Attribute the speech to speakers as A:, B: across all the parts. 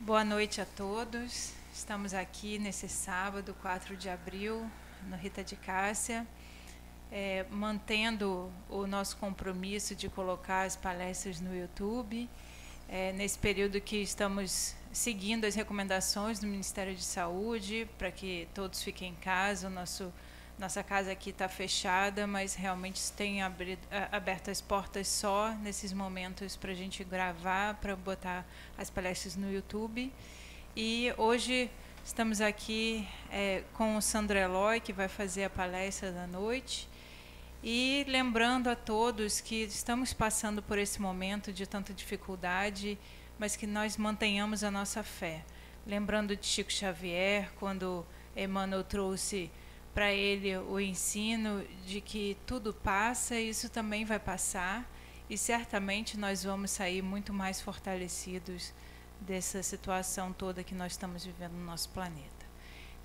A: Boa noite a todos. Estamos aqui nesse sábado, 4 de abril, no Rita de Cássia, mantendo o nosso compromisso de colocar as palestras no YouTube, nesse período que estamos seguindo as recomendações do Ministério de Saúde, para que todos fiquem em casa. Nossa casa aqui está fechada, mas realmente tem aberto as portas só nesses momentos para a gente gravar, para botar as palestras no YouTube. E hoje estamos aqui com o Sandro Eloy, que vai fazer a palestra da noite. E lembrando a todos que estamos passando por esse momento de tanta dificuldade, mas que nós mantenhamos a nossa fé. Lembrando de Chico Xavier, quando Emmanuel trouxe para ele o ensino de que tudo passa, isso também vai passar, e certamente nós vamos sair muito mais fortalecidos dessa situação toda que nós estamos vivendo no nosso planeta.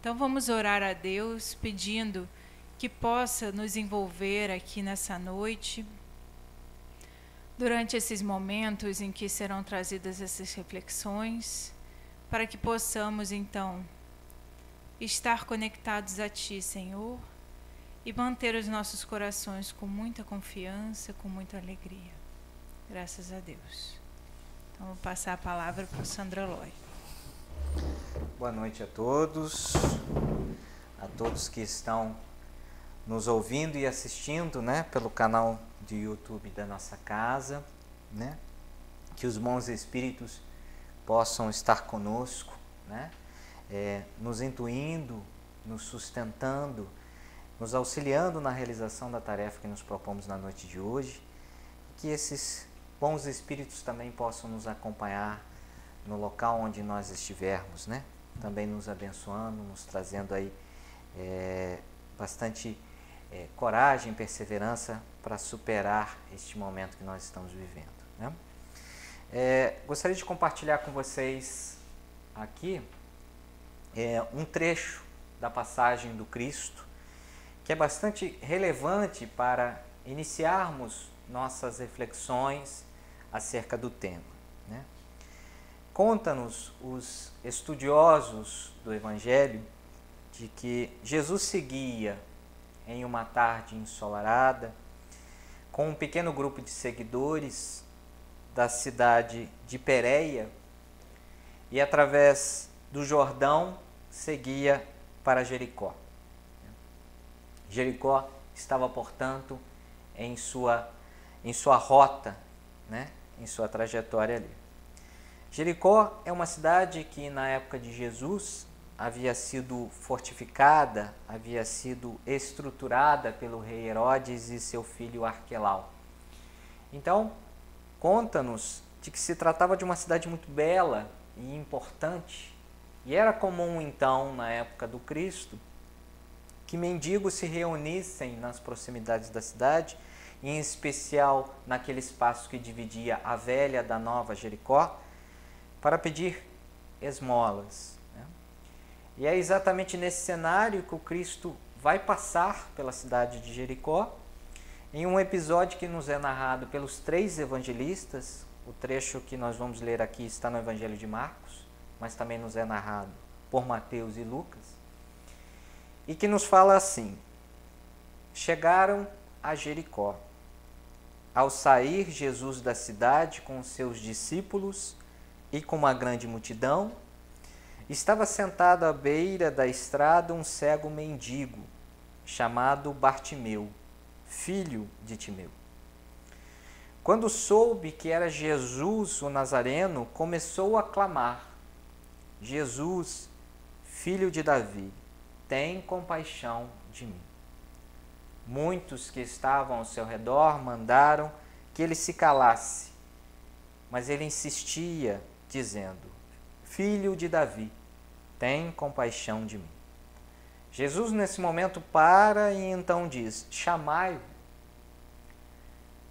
A: Então vamos orar a Deus, pedindo que possa nos envolver aqui nessa noite, durante esses momentos em que serão trazidas essas reflexões, para que possamos então estar conectados a Ti, Senhor, e manter os nossos corações com muita confiança, com muita alegria. Graças a Deus. Então, vou passar a palavra para o Sandro Eloy.
B: Boa noite a todos que estão nos ouvindo e assistindo, pelo canal de YouTube da nossa casa, que os bons espíritos possam estar conosco, nos intuindo, nos sustentando, nos auxiliando na realização da tarefa que nos propomos na noite de hoje, que esses bons espíritos também possam nos acompanhar no local onde nós estivermos, também nos abençoando, nos trazendo aí bastante coragem, perseverança para superar este momento que nós estamos vivendo. Gostaria de compartilhar com vocês aqui um trecho da passagem do Cristo, que é bastante relevante para iniciarmos nossas reflexões acerca do tema. Conta-nos os estudiosos do Evangelho de que Jesus seguia em uma tarde ensolarada com um pequeno grupo de seguidores da cidade de Pérea e, através do Jordão, seguia para Jericó. Jericó estava, portanto, em sua rota, em sua trajetória ali. Jericó é uma cidade que, na época de Jesus, havia sido fortificada, havia sido estruturada pelo rei Herodes e seu filho Arquelau. Então, conta-nos de que se tratava de uma cidade muito bela e importante, e era comum, então, na época do Cristo, que mendigos se reunissem nas proximidades da cidade, em especial naquele espaço que dividia a velha da nova Jericó, para pedir esmolas. E é exatamente nesse cenário que o Cristo vai passar pela cidade de Jericó, em um episódio que nos é narrado pelos 3 evangelistas. O trecho que nós vamos ler aqui está no Evangelho de Marcos, mas também nos é narrado por Mateus e Lucas, e que nos fala assim: chegaram a Jericó. Ao sair Jesus da cidade com os seus discípulos e com uma grande multidão, estava sentado à beira da estrada um cego mendigo, chamado Bartimeu, filho de Timeu. Quando soube que era Jesus o Nazareno, começou a clamar: Jesus, filho de Davi, tem compaixão de mim. Muitos que estavam ao seu redor mandaram que ele se calasse, mas ele insistia, dizendo: Filho de Davi, tem compaixão de mim. Jesus, nesse momento, para e então diz: chamai-o.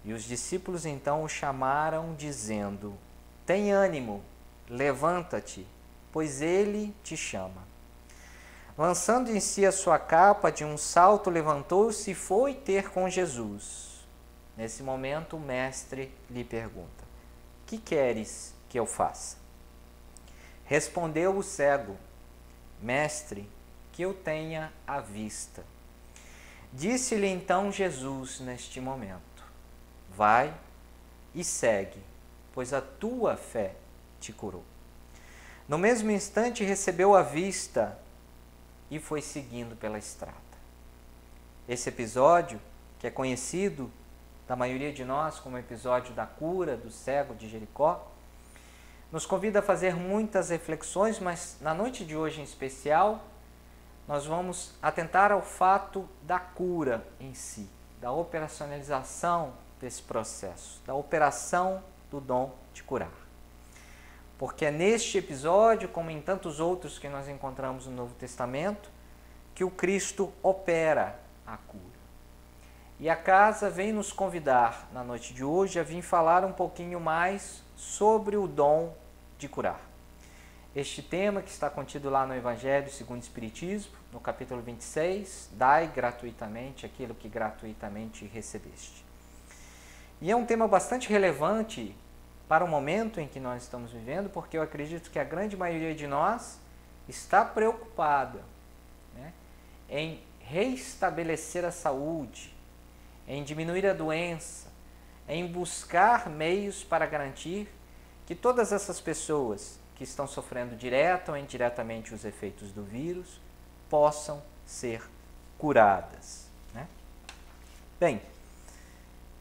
B: E os discípulos então o chamaram, dizendo: tem ânimo, levanta-te, pois ele te chama. Lançando em si a sua capa, de um salto levantou-se e foi ter com Jesus. Nesse momento, o mestre lhe pergunta: que queres que eu faça? Respondeu o cego: Mestre, que eu tenha a vista. Disse-lhe então Jesus neste momento: Vai e segue, pois a tua fé te curou. No mesmo instante recebeu a vista e foi seguindo pela estrada. Esse episódio, que é conhecido da maioria de nós como o episódio da cura do cego de Jericó, nos convida a fazer muitas reflexões, mas na noite de hoje em especial, nós vamos atentar ao fato da cura em si, da operacionalização desse processo, da operação do dom de curar. Porque é neste episódio, como em tantos outros que nós encontramos no Novo Testamento, que o Cristo opera a cura. E a casa vem nos convidar, na noite de hoje, a vir falar um pouquinho mais sobre o dom de curar. Este tema que está contido lá no Evangelho segundo o Espiritismo, no capítulo 26, dai gratuitamente aquilo que gratuitamente recebeste. E é um tema bastante relevante para o momento em que nós estamos vivendo, porque eu acredito que a grande maioria de nós está preocupada, né, em reestabelecer a saúde, em diminuir a doença, em buscar meios para garantir que todas essas pessoas que estão sofrendo direta ou indiretamente os efeitos do vírus possam ser curadas, né? Bem,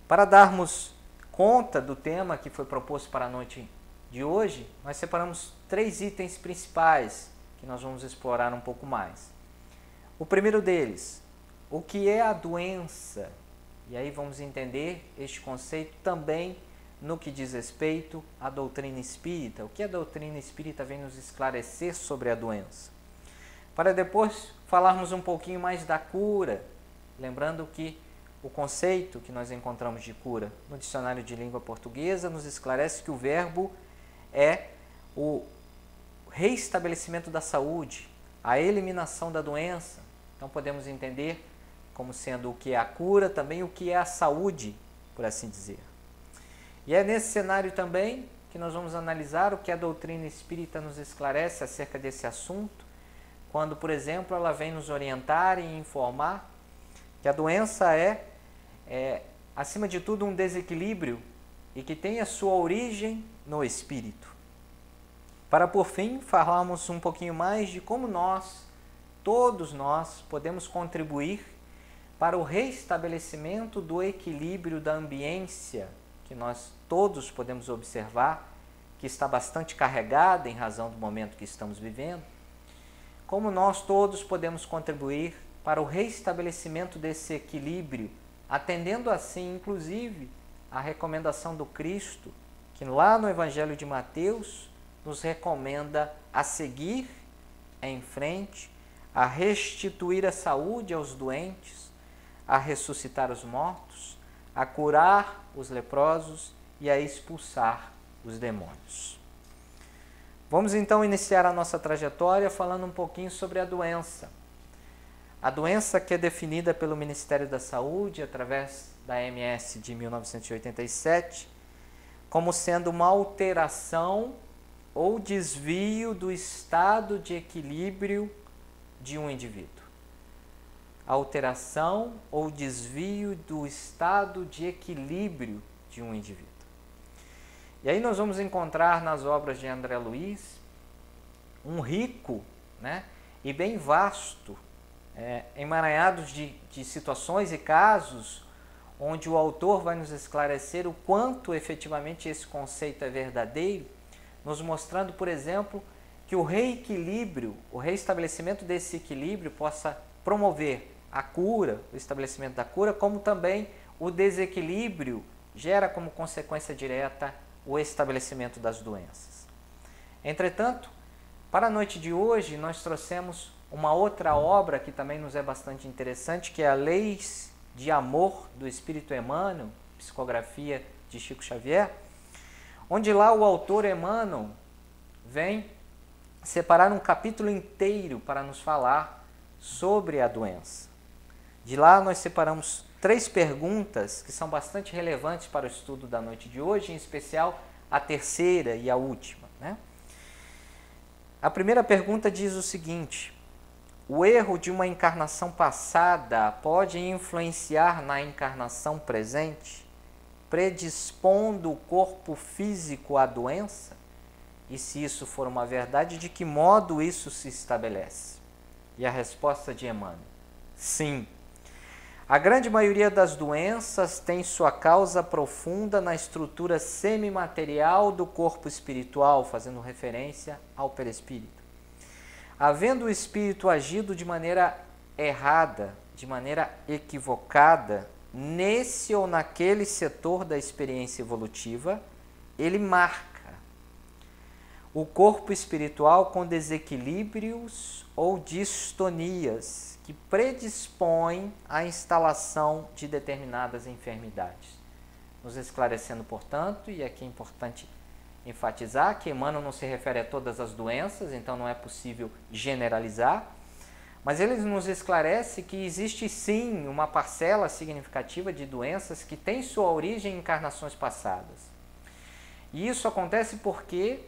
B: para darmos conta do tema que foi proposto para a noite de hoje, nós separamos 3 itens principais que nós vamos explorar um pouco mais. O primeiro deles, o que é a doença? E aí vamos entender este conceito também no que diz respeito à doutrina espírita. O que a doutrina espírita vem nos esclarecer sobre a doença? Para depois falarmos um pouquinho mais da cura, lembrando que o conceito que nós encontramos de cura no dicionário de língua portuguesa nos esclarece que o verbo é o reestabelecimento da saúde, a eliminação da doença. Então podemos entender como sendo o que é a cura, também o que é a saúde, por assim dizer. E é nesse cenário também que nós vamos analisar o que a doutrina espírita nos esclarece acerca desse assunto, quando, por exemplo, ela vem nos orientar e informar que a doença é, acima de tudo, um desequilíbrio e que tem a sua origem no espírito. Para, por fim, falarmos um pouquinho mais de como nós, todos nós, podemos contribuir para o reestabelecimento do equilíbrio da ambiência que nós todos podemos observar, que está bastante carregada em razão do momento que estamos vivendo. Como nós todos podemos contribuir para o reestabelecimento desse equilíbrio, atendendo assim, inclusive, a recomendação do Cristo, que lá no Evangelho de Mateus nos recomenda a seguir em frente, a restituir a saúde aos doentes, a ressuscitar os mortos, a curar os leprosos e a expulsar os demônios. Vamos então iniciar a nossa trajetória falando um pouquinho sobre a doença. A doença que é definida pelo Ministério da Saúde, através da MS de 1987, como sendo uma alteração ou desvio do estado de equilíbrio de um indivíduo. Alteração ou desvio do estado de equilíbrio de um indivíduo. E aí nós vamos encontrar nas obras de André Luiz um rico, né, e bem vasto, emaranhado de situações e casos onde o autor vai nos esclarecer o quanto efetivamente esse conceito é verdadeiro, nos mostrando, por exemplo, que o reequilíbrio, o reestabelecimento desse equilíbrio possa promover a cura, o estabelecimento da cura, como também o desequilíbrio gera como consequência direta o estabelecimento das doenças. Entretanto, para a noite de hoje, nós trouxemos uma outra obra que também nos é bastante interessante, que é a Leis de Amor do Espírito Emmanuel, psicografia de Chico Xavier, onde lá o autor Emmanuel vem separar um capítulo inteiro para nos falar sobre a doença. De lá nós separamos 3 perguntas que são bastante relevantes para o estudo da noite de hoje, em especial a terceira e a última, né? A primeira pergunta diz o seguinte: o erro de uma encarnação passada pode influenciar na encarnação presente, predispondo o corpo físico à doença? E se isso for uma verdade, de que modo isso se estabelece? E a resposta de Emmanuel: sim. A grande maioria das doenças tem sua causa profunda na estrutura semimaterial do corpo espiritual, fazendo referência ao perispírito. Havendo o espírito agido de maneira errada, de maneira equivocada, nesse ou naquele setor da experiência evolutiva, ele marca o corpo espiritual com desequilíbrios ou distonias que predispõem à instalação de determinadas enfermidades. Nos esclarecendo, portanto, e aqui é importante enfatizar que Emmanuel não se refere a todas as doenças, então não é possível generalizar, mas ele nos esclarece que existe sim uma parcela significativa de doenças que tem sua origem em encarnações passadas. E isso acontece porque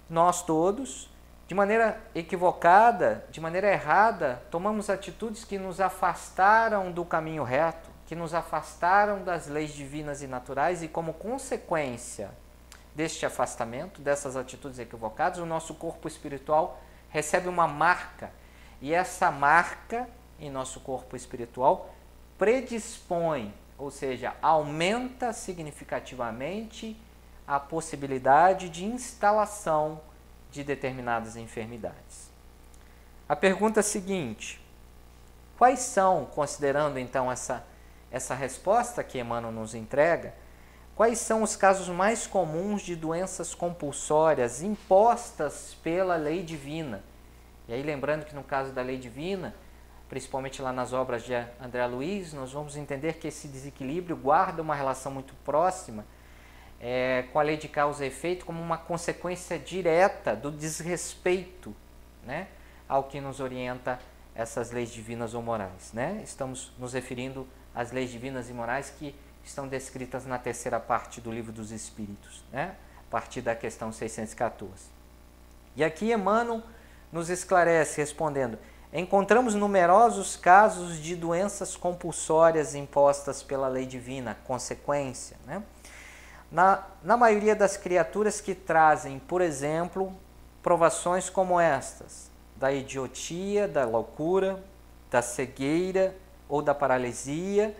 B: nós todos, de maneira equivocada, de maneira errada, tomamos atitudes que nos afastaram do caminho reto, que nos afastaram das leis divinas e naturais, e como consequência deste afastamento, dessas atitudes equivocadas, o nosso corpo espiritual recebe uma marca, e essa marca em nosso corpo espiritual predispõe, ou seja, aumenta significativamente a possibilidade de instalação de determinadas enfermidades. A pergunta seguinte: quais são, considerando então essa resposta que Emmanuel nos entrega, quais são os casos mais comuns de doenças compulsórias impostas pela lei divina? E aí, lembrando que no caso da lei divina, principalmente lá nas obras de André Luiz, nós vamos entender que esse desequilíbrio guarda uma relação muito próxima com a lei de causa e efeito, como uma consequência direta do desrespeito, né, ao que nos orienta essas leis divinas ou morais, né? Estamos nos referindo às leis divinas e morais que estão descritas na terceira parte do Livro dos Espíritos, né, a partir da questão 614. E aqui Emmanuel nos esclarece respondendo: encontramos numerosos casos de doenças compulsórias impostas pela lei divina, consequência, né? Na maioria das criaturas que trazem, por exemplo, provações como estas, da idiotia, da loucura, da cegueira ou da paralisia,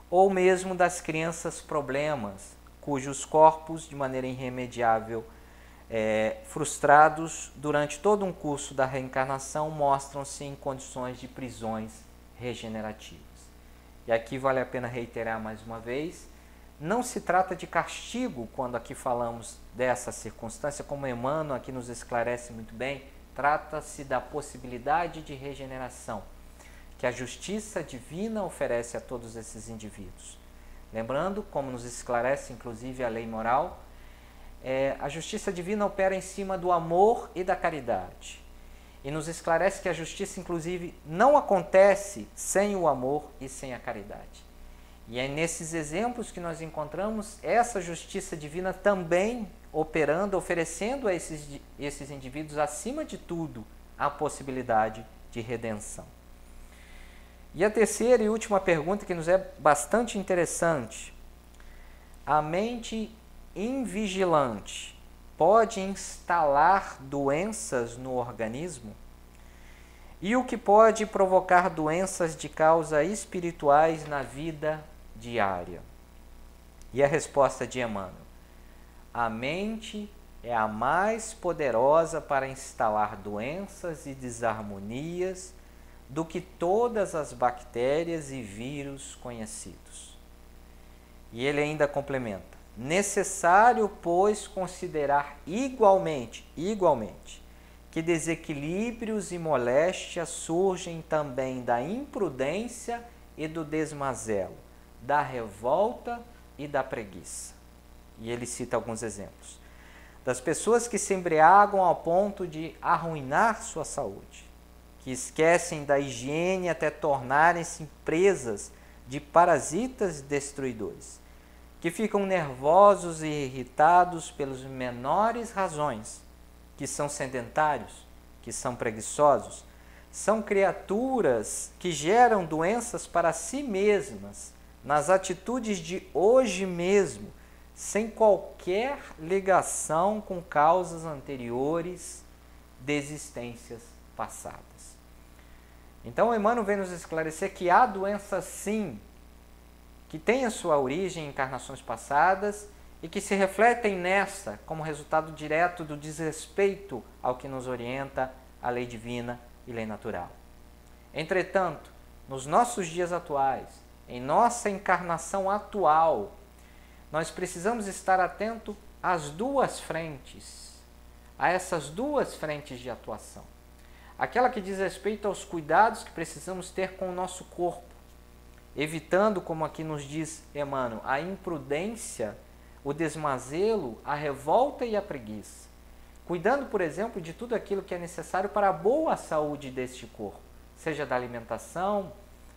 B: ou mesmo das crianças problemas, cujos corpos, de maneira irremediável, frustrados durante todo um curso da reencarnação, mostram-se em condições de prisões regenerativas. E aqui vale a pena reiterar mais uma vez: não se trata de castigo quando aqui falamos dessa circunstância, como Emmanuel aqui nos esclarece muito bem, trata-se da possibilidade de regeneração que a justiça divina oferece a todos esses indivíduos. Lembrando, como nos esclarece inclusive a lei moral, a justiça divina opera em cima do amor e da caridade. E nos esclarece que a justiça, inclusive, não acontece sem o amor e sem a caridade. E é nesses exemplos que nós encontramos essa justiça divina também operando, oferecendo a esses indivíduos, acima de tudo, a possibilidade de redenção. E a terceira e última pergunta, que nos é bastante interessante: a mente invigilante pode instalar doenças no organismo? E o que pode provocar doenças de causa espirituais na vida diária? E a resposta de Emmanuel: a mente é a mais poderosa para instalar doenças e desarmonias do que todas as bactérias e vírus conhecidos. E ele ainda complementa: necessário, pois, considerar igualmente, que desequilíbrios e moléstias surgem também da imprudência e do desmazelo, da revolta e da preguiça. E ele cita alguns exemplos das pessoas que se embriagam ao ponto de arruinar sua saúde, que esquecem da higiene até tornarem-se presas de parasitas destruidores, que ficam nervosos e irritados pelas menores razões, que são sedentários, que são preguiçosos, são criaturas que geram doenças para si mesmas, nas atitudes de hoje mesmo, sem qualquer ligação com causas anteriores de existências passadas. Então, Emmanuel vem nos esclarecer que há doenças, sim, que têm a sua origem em encarnações passadas e que se refletem nessa como resultado direto do desrespeito ao que nos orienta a lei divina e lei natural. Entretanto, nos nossos dias atuais, em nossa encarnação atual, nós precisamos estar atento às duas frentes, a essas duas frentes de atuação. Aquela que diz respeito aos cuidados que precisamos ter com o nosso corpo, evitando, como aqui nos diz Emmanuel, a imprudência, o desmazelo, a revolta e a preguiça. Cuidando, por exemplo, de tudo aquilo que é necessário para a boa saúde deste corpo, seja da alimentação,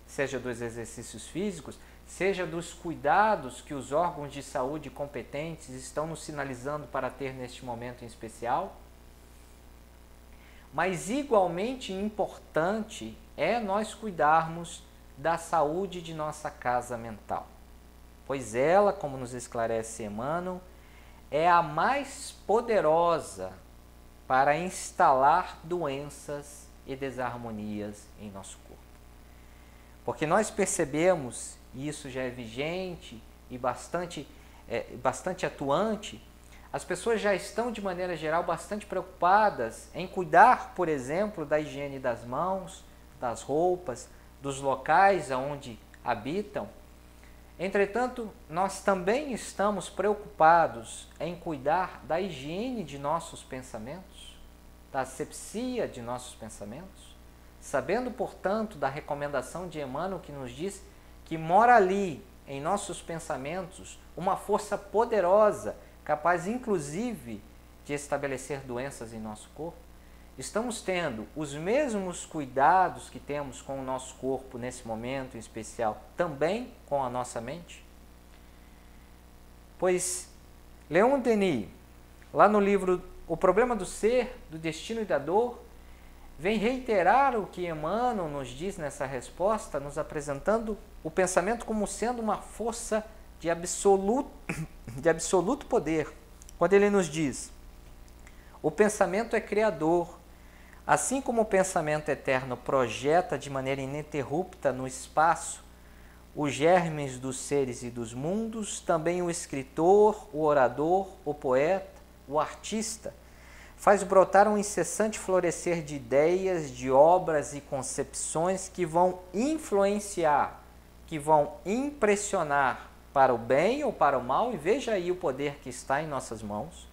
B: seja dos exercícios físicos, seja dos cuidados que os órgãos de saúde competentes estão nos sinalizando para ter neste momento em especial. Mas igualmente importante é nós cuidarmos da saúde de nossa casa mental, pois ela, como nos esclarece Emmanuel, é a mais poderosa para instalar doenças e desarmonias em nosso corpo. Porque nós percebemos, e isso já é vigente e bastante atuante, as pessoas já estão, de maneira geral, bastante preocupadas em cuidar, por exemplo, da higiene das mãos, das roupas, dos locais onde habitam. Entretanto, nós também estamos preocupados em cuidar da higiene de nossos pensamentos, da asepsia de nossos pensamentos, sabendo, portanto, da recomendação de Emmanuel que nos diz que mora ali, em nossos pensamentos, uma força poderosa, capaz inclusive de estabelecer doenças em nosso corpo. Estamos tendo os mesmos cuidados que temos com o nosso corpo nesse momento em especial, também com a nossa mente? Pois Leon Denis, lá no livro O Problema do Ser, do Destino e da Dor, vem reiterar o que Emmanuel nos diz nessa resposta, nos apresentando o pensamento como sendo uma força de absoluto poder. Quando ele nos diz: o pensamento é criador. Assim como o pensamento eterno projeta de maneira ininterrupta no espaço os germes dos seres e dos mundos, também o escritor, o orador, o poeta, o artista, faz brotar um incessante florescer de ideias, de obras e concepções que vão influenciar, que vão impressionar para o bem ou para o mal, e veja aí o poder que está em nossas mãos,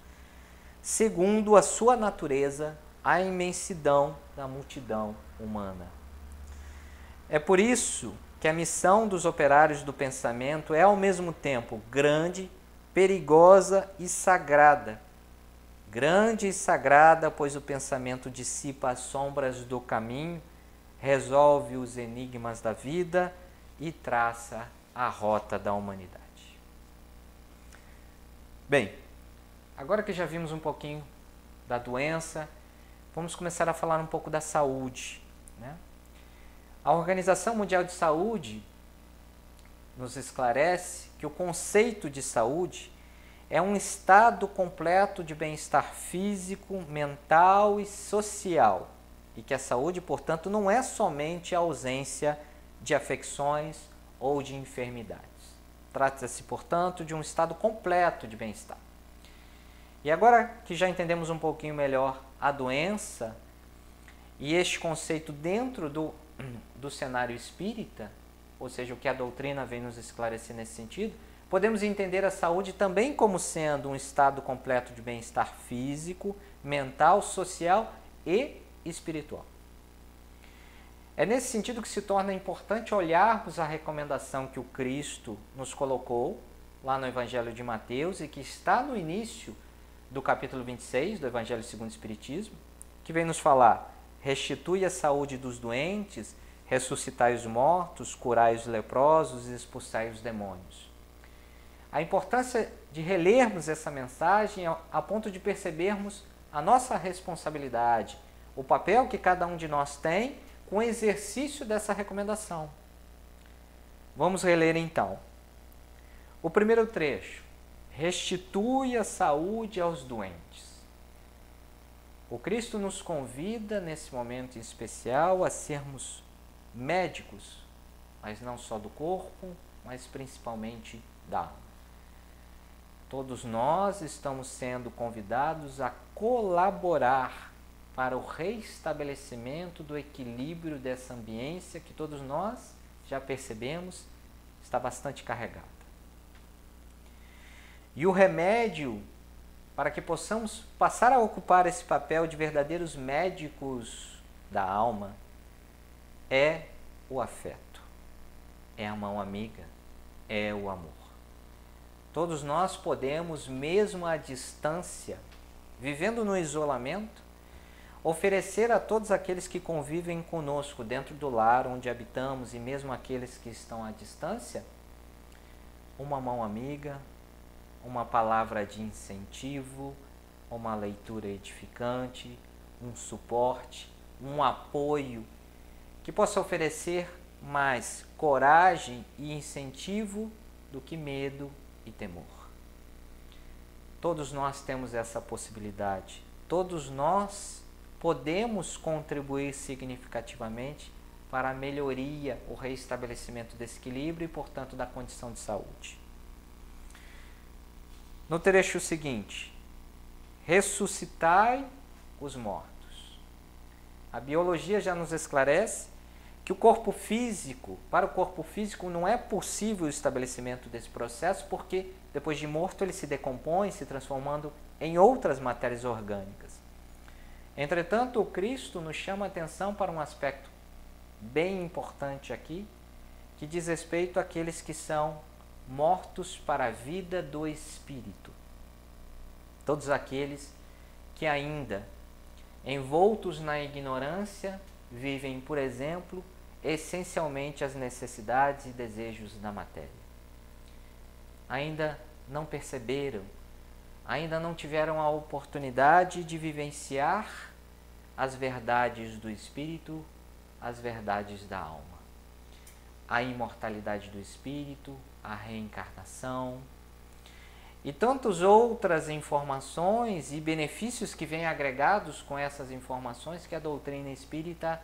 B: segundo a sua natureza, a imensidão da multidão humana. É por isso que a missão dos operários do pensamento é ao mesmo tempo grande, perigosa e sagrada. Grande e sagrada, pois o pensamento dissipa as sombras do caminho, resolve os enigmas da vida e traça a rota da humanidade. Bem, agora que já vimos um pouquinho da doença, vamos começar a falar um pouco da saúde, né? A Organização Mundial de Saúde nos esclarece que o conceito de saúde é um estado completo de bem-estar físico, mental e social, e que a saúde, portanto, não é somente a ausência de afecções ou de enfermidades. Trata-se, portanto, de um estado completo de bem-estar. E agora que já entendemos um pouquinho melhor a doença e este conceito dentro do cenário espírita, ou seja, o que a doutrina vem nos esclarecer nesse sentido, podemos entender a saúde também como sendo um estado completo de bem-estar físico, mental, social e espiritual. É nesse sentido que se torna importante olharmos a recomendação que o Cristo nos colocou lá no Evangelho de Mateus e que está no início do capítulo 26 do Evangelho segundo o Espiritismo, que vem nos falar: restitui a saúde dos doentes, ressuscitai os mortos, curai os leprosos e expulsai os demônios. A importância de relermos essa mensagem a ponto de percebermos a nossa responsabilidade, o papel que cada um de nós tem com o exercício dessa recomendação. Vamos reler então. O primeiro trecho: restitui a saúde aos doentes. O Cristo nos convida, nesse momento em especial, a sermos médicos, mas não só do corpo, mas principalmente da alma. Todos nós estamos sendo convidados a colaborar para o reestabelecimento do equilíbrio dessa ambiência que todos nós já percebemos está bastante carregada. E o remédio para que possamos passar a ocupar esse papel de verdadeiros médicos da alma é o afeto, é a mão amiga, é o amor. Todos nós podemos, mesmo à distância, vivendo no isolamento, oferecer a todos aqueles que convivem conosco dentro do lar onde habitamos e mesmo aqueles que estão à distância, uma mão amiga, uma palavra de incentivo, uma leitura edificante, um suporte, um apoio que possa oferecer mais coragem e incentivo do que medo e temor. Todos nós temos essa possibilidade. Todos nós podemos contribuir significativamente para a melhoria, o reestabelecimento desse equilíbrio e, portanto, da condição de saúde. No trecho seguinte: ressuscitai os mortos. A biologia já nos esclarece que para o corpo físico não é possível o estabelecimento desse processo, porque depois de morto ele se decompõe, se transformando em outras matérias orgânicas. Entretanto, o Cristo nos chama a atenção para um aspecto bem importante aqui, que diz respeito àqueles que são mortos para a vida do Espírito. Todos aqueles que ainda, envoltos na ignorância, vivem, por exemplo, essencialmente as necessidades e desejos da matéria. Ainda não perceberam, ainda não tiveram a oportunidade de vivenciar as verdades do Espírito, as verdades da alma. A imortalidade do Espírito, a reencarnação e tantas outras informações e benefícios que vêm agregados com essas informações que a doutrina espírita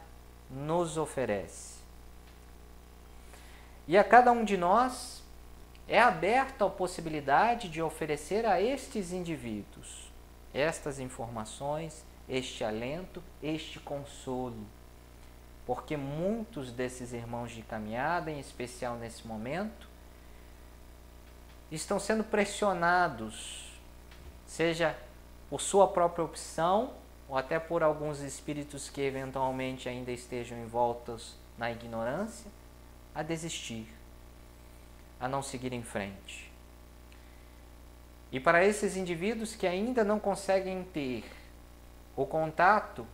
B: nos oferece. E a cada um de nós é aberta a possibilidade de oferecer a estes indivíduos estas informações, este alento, este consolo. Porque muitos desses irmãos de caminhada, em especial nesse momento, estão sendo pressionados, seja por sua própria opção ou até por alguns espíritos que eventualmente ainda estejam envoltos na ignorância, a desistir, a não seguir em frente. E para esses indivíduos que ainda não conseguem ter o contato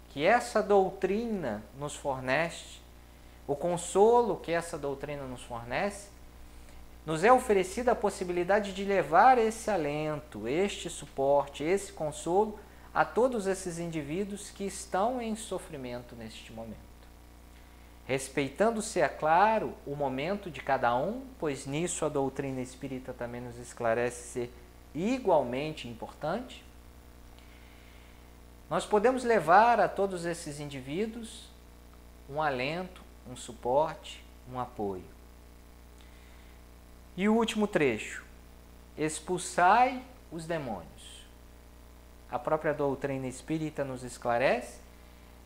B: que essa doutrina nos fornece, o consolo que essa doutrina nos fornece, nos é oferecida a possibilidade de levar esse alento, este suporte, esse consolo a todos esses indivíduos que estão em sofrimento neste momento. Respeitando-se, é claro, o momento de cada um, pois nisso a doutrina espírita também nos esclarece ser igualmente importante, nós podemos levar a todos esses indivíduos um alento, um suporte, um apoio. E o último trecho: expulsai os demônios. A própria doutrina espírita nos esclarece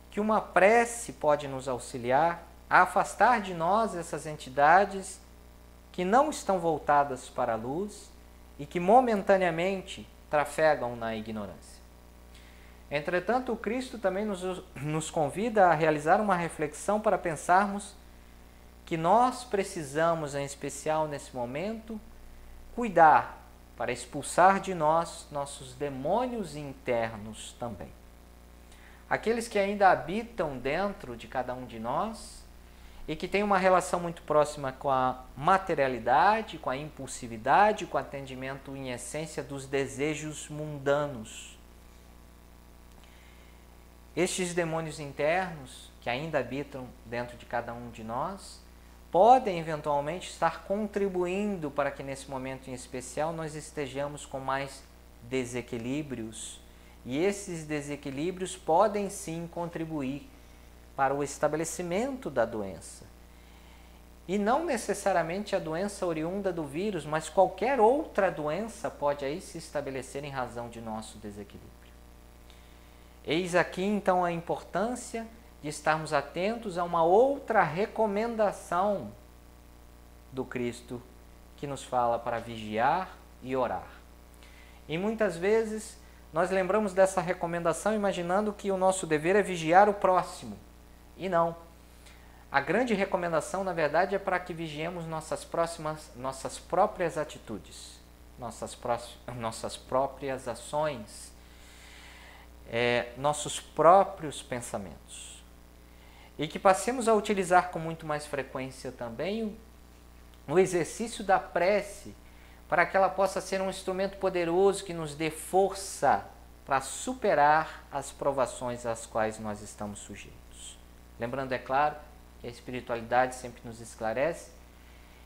B: que uma prece pode nos auxiliar a afastar de nós essas entidades que não estão voltadas para a luz e que momentaneamente trafegam na ignorância. Entretanto, o Cristo também nos convida a realizar uma reflexão para pensarmos que nós precisamos, em especial nesse momento, cuidar para expulsar de nós nossos demônios internos também. Aqueles que ainda habitam dentro de cada um de nós e que têm uma relação muito próxima com a materialidade, com a impulsividade, com o atendimento em essência dos desejos mundanos. Estes demônios internos, que ainda habitam dentro de cada um de nós, podem eventualmente estar contribuindo para que nesse momento em especial nós estejamos com mais desequilíbrios. E esses desequilíbrios podem sim contribuir para o estabelecimento da doença. E não necessariamente a doença oriunda do vírus, mas qualquer outra doença pode aí se estabelecer em razão de nosso desequilíbrio. Eis aqui então a importância de estarmos atentos a uma outra recomendação do Cristo que nos fala para vigiar e orar. E muitas vezes nós lembramos dessa recomendação imaginando que o nosso dever é vigiar o próximo. E não. A grande recomendação, na verdade, é para que vigiemos nossas próprias atitudes, nossas próprias ações, nossos próprios pensamentos. E que passemos a utilizar com muito mais frequência também o exercício da prece, para que ela possa ser um instrumento poderoso que nos dê força para superar as provações às quais nós estamos sujeitos. Lembrando, é claro, que a espiritualidade sempre nos esclarece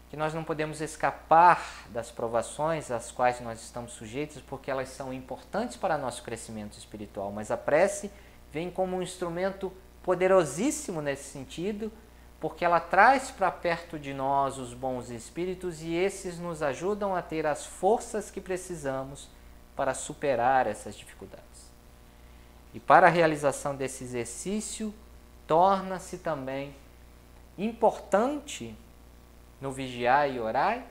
B: que nós não podemos escapar das provações às quais nós estamos sujeitos, porque elas são importantes para nosso crescimento espiritual, mas a prece vem como um instrumento poderosíssimo nesse sentido, porque ela traz para perto de nós os bons espíritos e esses nos ajudam a ter as forças que precisamos para superar essas dificuldades. E para a realização desse exercício, torna-se também importante no vigiar e orar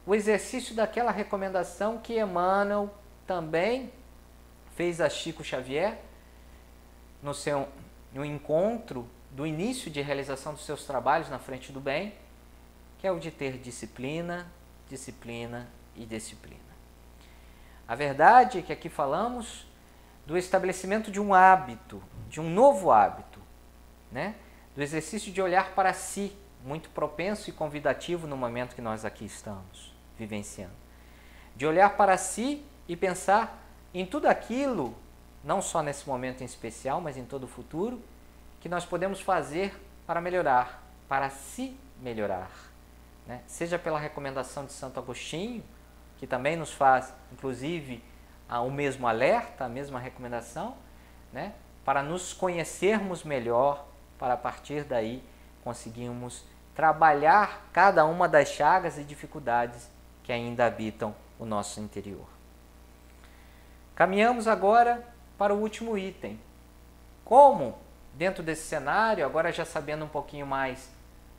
B: o exercício daquela recomendação que Emmanuel também fez a Chico Xavier no encontro do início de realização dos seus trabalhos na frente do bem, que é o de ter disciplina, disciplina e disciplina. A verdade é que aqui falamos do estabelecimento de um hábito, de um novo hábito, né? Do exercício de olhar para si, muito propenso e convidativo no momento que nós aqui estamos vivenciando. De olhar para si e pensar em tudo aquilo, não só nesse momento em especial, mas em todo o futuro, que nós podemos fazer para melhorar, para se melhorar. Né? Seja pela recomendação de Santo Agostinho, que também nos faz, inclusive, o mesmo alerta, a mesma recomendação, né? Para nos conhecermos melhor, para a partir daí conseguirmos trabalhar cada uma das chagas e dificuldades que ainda habitam o nosso interior. Caminhamos agora para o último item. Como, dentro desse cenário, agora já sabendo um pouquinho mais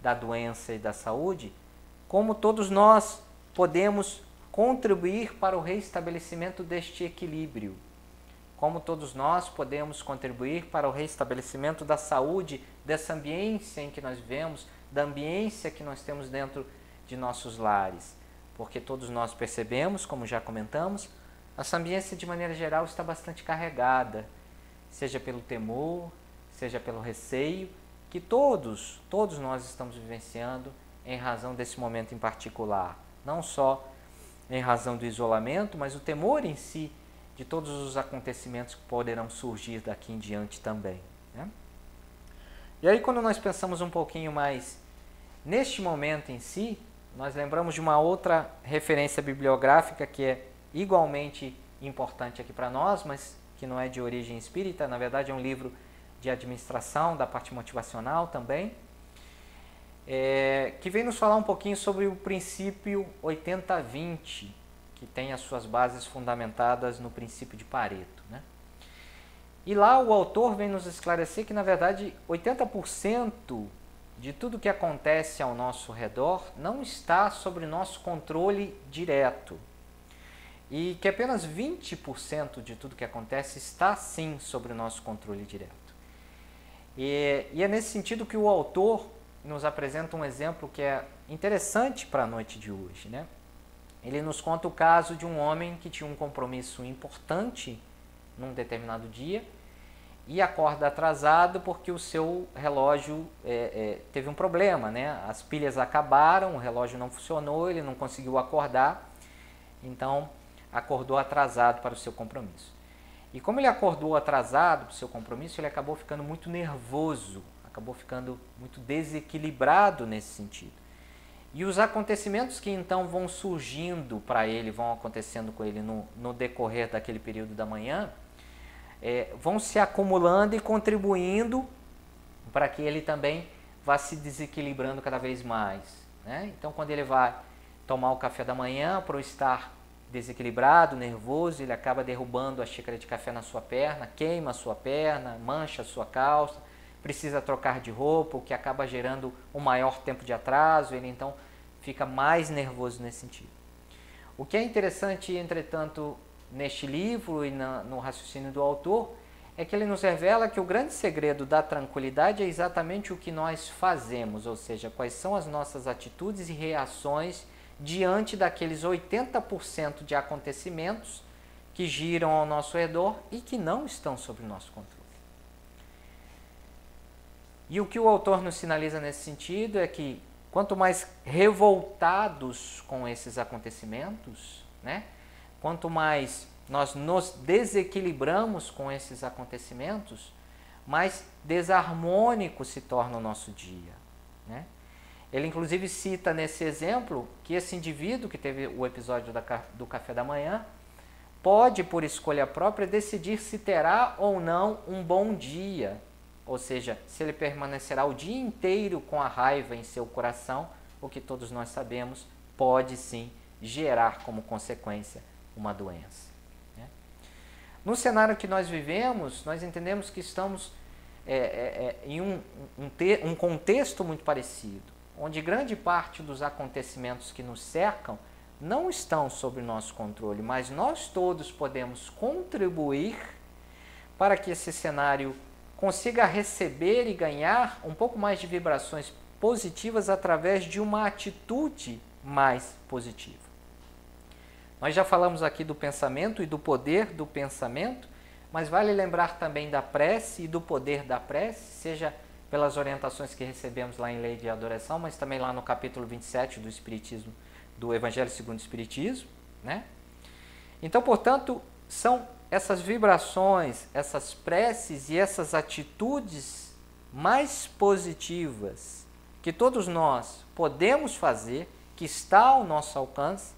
B: da doença e da saúde, como todos nós podemos contribuir para o restabelecimento deste equilíbrio? Como todos nós podemos contribuir para o restabelecimento da saúde, dessa ambiência em que nós vivemos, da ambiência que nós temos dentro de nossos lares? Porque todos nós percebemos, como já comentamos, essa ambiência de maneira geral está bastante carregada, seja pelo temor, seja pelo receio, que todos nós estamos vivenciando em razão desse momento em particular. Não só em razão do isolamento, mas o temor em si de todos os acontecimentos que poderão surgir daqui em diante também. Né? E aí, quando nós pensamos um pouquinho mais neste momento em si, nós lembramos de uma outra referência bibliográfica que é igualmente importante aqui para nós, mas que não é de origem espírita, na verdade é um livro de administração, da parte motivacional também, que vem nos falar um pouquinho sobre o princípio 80-20, que tem as suas bases fundamentadas no princípio de Pareto. Né? E lá o autor vem nos esclarecer que, na verdade, 80% de tudo que acontece ao nosso redor não está sob nosso controle direto. E que apenas 20% de tudo que acontece está, sim, sob o nosso controle direto. E é nesse sentido que o autor nos apresenta um exemplo que é interessante para a noite de hoje. Né? Ele nos conta o caso de um homem que tinha um compromisso importante num determinado dia e acorda atrasado porque o seu relógio teve um problema, né? As pilhas acabaram, o relógio não funcionou, ele não conseguiu acordar, então acordou atrasado para o seu compromisso. E como ele acordou atrasado para o seu compromisso, ele acabou ficando muito nervoso, acabou ficando muito desequilibrado nesse sentido. E os acontecimentos que então vão surgindo para ele, vão acontecendo com ele no decorrer daquele período da manhã, vão se acumulando e contribuindo para que ele também vá se desequilibrando cada vez mais, né? Então, quando ele vai tomar o café da manhã, por estar desequilibrado, nervoso, ele acaba derrubando a xícara de café na sua perna, queima a sua perna, mancha a sua calça, precisa trocar de roupa, o que acaba gerando um maior tempo de atraso, ele então fica mais nervoso nesse sentido. O que é interessante, entretanto, neste livro e no raciocínio do autor, é que ele nos revela que o grande segredo da tranquilidade é exatamente o que nós fazemos, ou seja, quais são as nossas atitudes e reações diante daqueles 80% de acontecimentos que giram ao nosso redor e que não estão sob nosso controle. E o que o autor nos sinaliza nesse sentido é que quanto mais revoltados com esses acontecimentos, né, quanto mais nós nos desequilibramos com esses acontecimentos, mais desarmônico se torna o nosso dia, né? Ele inclusive cita nesse exemplo que esse indivíduo que teve o episódio do café da manhã pode, por escolha própria, decidir se terá ou não um bom dia, ou seja, se ele permanecerá o dia inteiro com a raiva em seu coração, o que todos nós sabemos pode sim gerar como consequência uma doença. No cenário que nós vivemos, nós entendemos que estamos em um contexto muito parecido, onde grande parte dos acontecimentos que nos cercam não estão sob nosso controle, mas nós todos podemos contribuir para que esse cenário consiga receber e ganhar um pouco mais de vibrações positivas através de uma atitude mais positiva. Nós já falamos aqui do pensamento e do poder do pensamento, mas vale lembrar também da prece e do poder da prece, seja pelas orientações que recebemos lá em Lei de Adoração, mas também lá no capítulo 27 do Espiritismo, do Evangelho segundo o Espiritismo, né? Então, portanto, são essas vibrações, essas preces e essas atitudes mais positivas que todos nós podemos fazer, que está ao nosso alcance,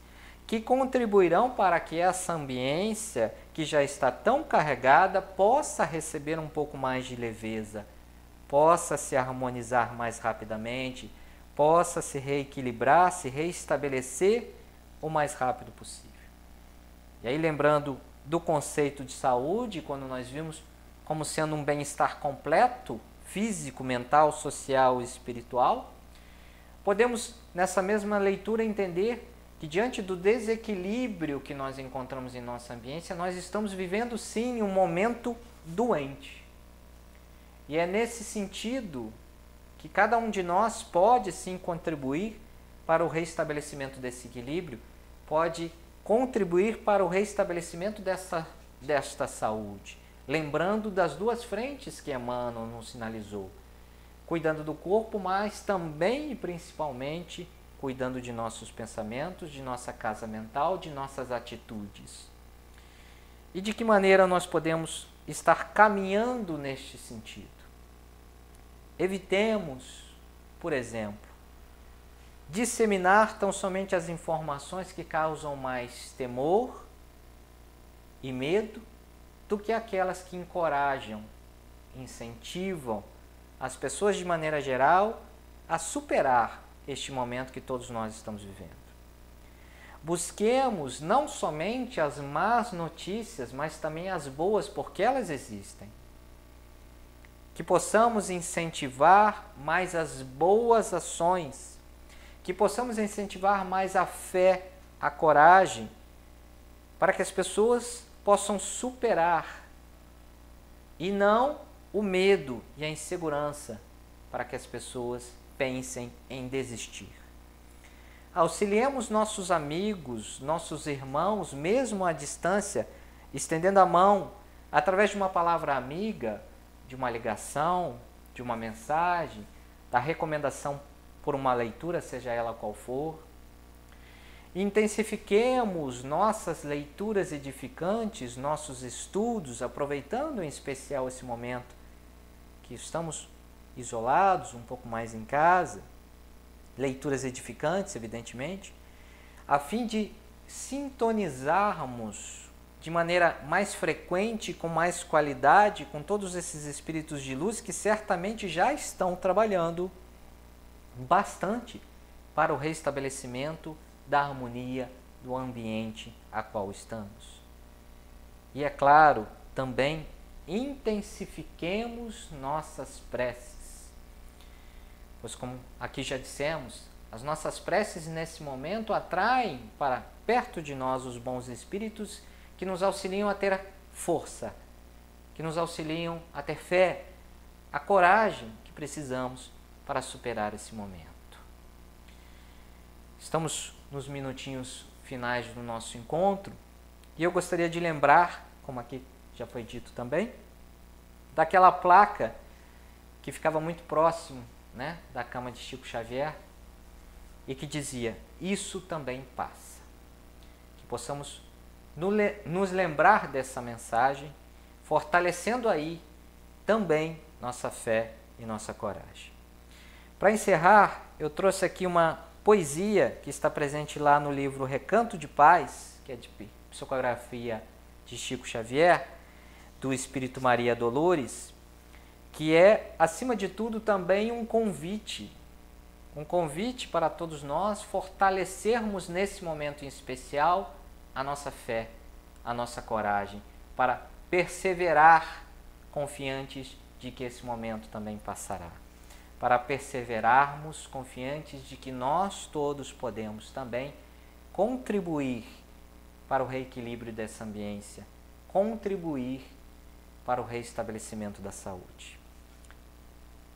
B: que contribuirão para que essa ambiência, que já está tão carregada, possa receber um pouco mais de leveza, possa se harmonizar mais rapidamente, possa se reequilibrar, se reestabelecer o mais rápido possível. E aí, lembrando do conceito de saúde, quando nós vimos como sendo um bem-estar completo, físico, mental, social e espiritual, podemos, nessa mesma leitura, entender que diante do desequilíbrio que nós encontramos em nossa ambiência, nós estamos vivendo sim um momento doente. E é nesse sentido que cada um de nós pode sim contribuir para o restabelecimento desse equilíbrio, pode contribuir para o restabelecimento desta saúde. Lembrando das duas frentes que Emmanuel nos sinalizou, cuidando do corpo, mas também e principalmente cuidando de nossos pensamentos, de nossa casa mental, de nossas atitudes. E de que maneira nós podemos estar caminhando neste sentido? Evitemos, por exemplo, disseminar tão somente as informações que causam mais temor e medo do que aquelas que encorajam, incentivam as pessoas de maneira geral a superar este momento que todos nós estamos vivendo. Busquemos não somente as más notícias, mas também as boas, porque elas existem. Que possamos incentivar mais as boas ações, que possamos incentivar mais a fé, a coragem, para que as pessoas possam superar, e não o medo e a insegurança, para que as pessoas pensem em desistir. Auxiliemos nossos amigos, nossos irmãos, mesmo à distância, estendendo a mão através de uma palavra amiga, de uma ligação, de uma mensagem, da recomendação por uma leitura, seja ela qual for. Intensifiquemos nossas leituras edificantes, nossos estudos, aproveitando em especial esse momento que estamos isolados, um pouco mais em casa, leituras edificantes, evidentemente, a fim de sintonizarmos de maneira mais frequente, com mais qualidade, com todos esses espíritos de luz que certamente já estão trabalhando bastante para o restabelecimento da harmonia do ambiente a qual estamos. E é claro, também intensifiquemos nossas preces. Pois como aqui já dissemos, as nossas preces nesse momento atraem para perto de nós os bons espíritos que nos auxiliam a ter força, que nos auxiliam a ter fé, a coragem que precisamos para superar esse momento. Estamos nos minutinhos finais do nosso encontro e eu gostaria de lembrar, como aqui já foi dito também, daquela placa que ficava muito próximo, né, da cama de Chico Xavier e que dizia: isso também passa. Que possamos nos lembrar dessa mensagem, fortalecendo aí também nossa fé e nossa coragem. Para encerrar, eu trouxe aqui uma poesia que está presente lá no livro Recanto de Paz, que é de psicografia de Chico Xavier, do Espírito Maria Dolores, que é, acima de tudo, também um convite para todos nós fortalecermos nesse momento em especial a nossa fé, a nossa coragem, para perseverar confiantes de que esse momento também passará. Para perseverarmos confiantes de que nós todos podemos também contribuir para o reequilíbrio dessa ambiência, contribuir para o reestabelecimento da saúde.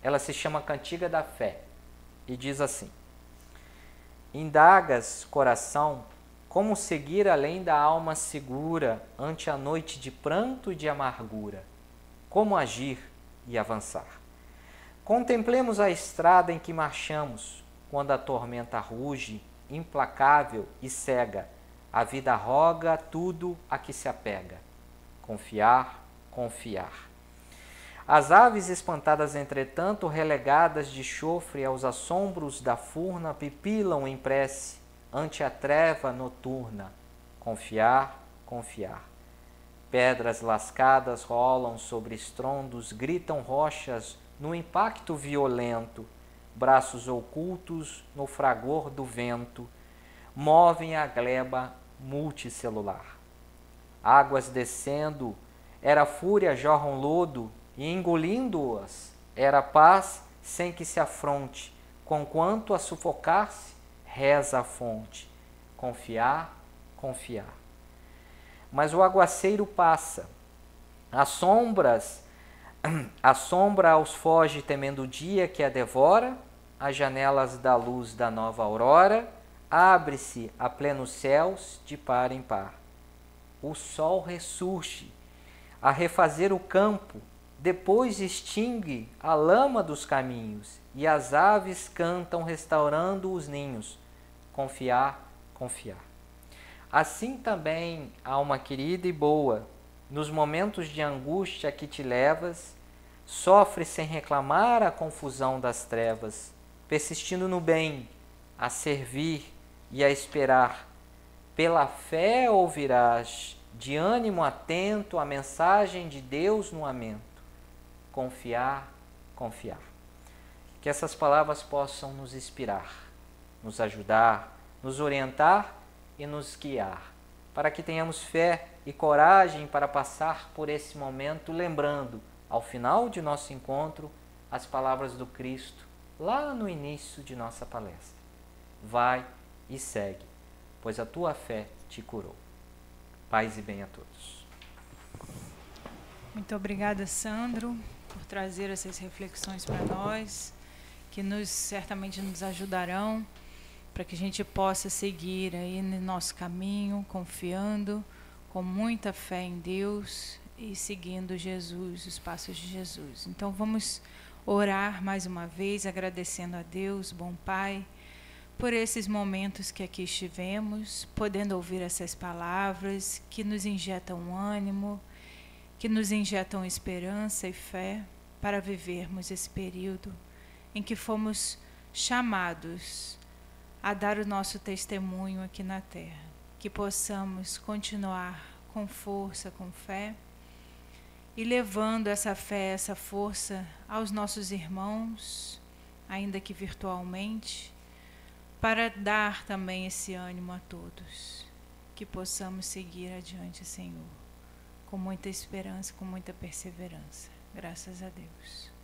B: Ela se chama Cantiga da Fé e diz assim: indagas, coração, como seguir além da alma segura ante a noite de pranto e de amargura, como agir e avançar. Contemplemos a estrada em que marchamos, quando a tormenta ruge, implacável e cega, a vida roga tudo a que se apega. Confiar, confiar. As aves espantadas, entretanto, relegadas de chofre aos assombros da furna, pipilam em prece ante a treva noturna. Confiar, confiar. Pedras lascadas rolam sobre estrondos, gritam rochas no impacto violento, braços ocultos no fragor do vento, movem a gleba multicelular. Águas descendo, era fúria jorram lodo, e engolindo-as, era paz sem que se afronte, conquanto a sufocar-se, reza a fonte. Confiar, confiar. Mas o aguaceiro passa, a sombra aos foge temendo o dia que a devora, as janelas da luz da nova aurora, abre-se a plenos céus de par em par. O sol ressurge a refazer o campo, depois extingue a lama dos caminhos, e as aves cantam restaurando os ninhos. Confiar, confiar. Assim também, alma querida e boa, nos momentos de angústia que te levas, sofre sem reclamar a confusão das trevas, persistindo no bem, a servir e a esperar. Pela fé ouvirás, de ânimo atento, a mensagem de Deus no lamento. Confiar, confiar. Que essas palavras possam nos inspirar, nos ajudar, nos orientar e nos guiar, para que tenhamos fé e coragem para passar por esse momento, lembrando, ao final de nosso encontro, as palavras do Cristo, lá no início de nossa palestra. Vai e segue, pois a tua fé te curou. Paz e bem a todos.
A: Muito obrigada, Sandro, por trazer essas reflexões para nós, que certamente nos ajudarão para que a gente possa seguir aí no nosso caminho, confiando, com muita fé em Deus e seguindo Jesus, os passos de Jesus. Então vamos orar mais uma vez, agradecendo a Deus, bom Pai, por esses momentos que aqui estivemos, podendo ouvir essas palavras que nos injetam ânimo, que nos injetam esperança e fé para vivermos esse período em que fomos chamados a dar o nosso testemunho aqui na Terra. Que possamos continuar com força, com fé, e levando essa fé, essa força aos nossos irmãos, ainda que virtualmente, para dar também esse ânimo a todos. Que possamos seguir adiante, Senhor, com muita esperança, com muita perseverança. Graças a Deus.